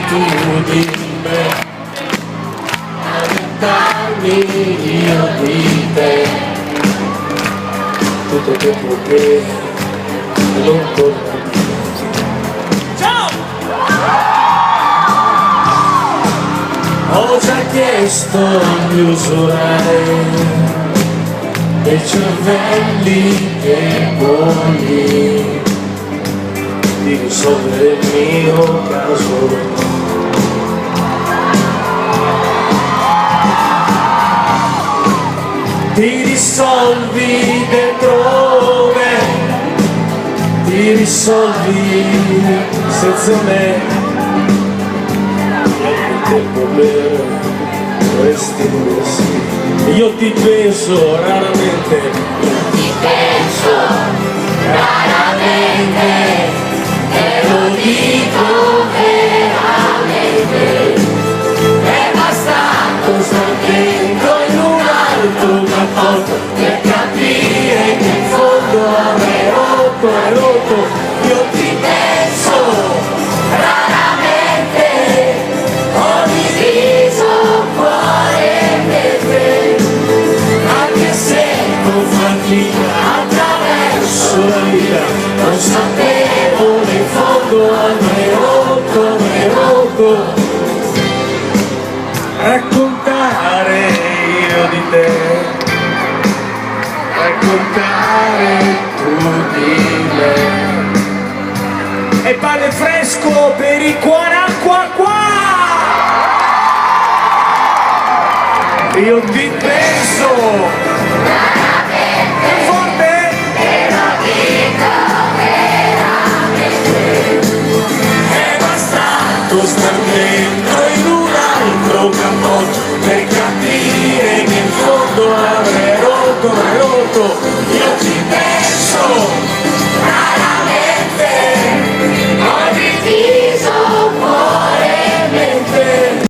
tu di me, a 20 anni io di te, tutto il tempo che non torna più. Ciao! Ho già chiesto di usurare dei cervelli deboli, di risolvere il mio caso. Ti risolvi dentro me, ti risolvi senza me, il tempo per questi versi. Io ti penso raramente, io ti penso raramente, e lo dico veramente, è bastato star dentro in un altro cappotto per capire che in fondo avrei rotto, io ti penso raramente, ho diviso il cuore per te, anche se con fatica attraverso la vita non sapevo in fondo avrei rotto, raccontare io di te, raccontare tu di me, e pane fresco per i 40 qua, io ti penso forte, e la vita veramente, è bastato star dentro in un altro cappotto per capire che in fondo avrei rotto, io ti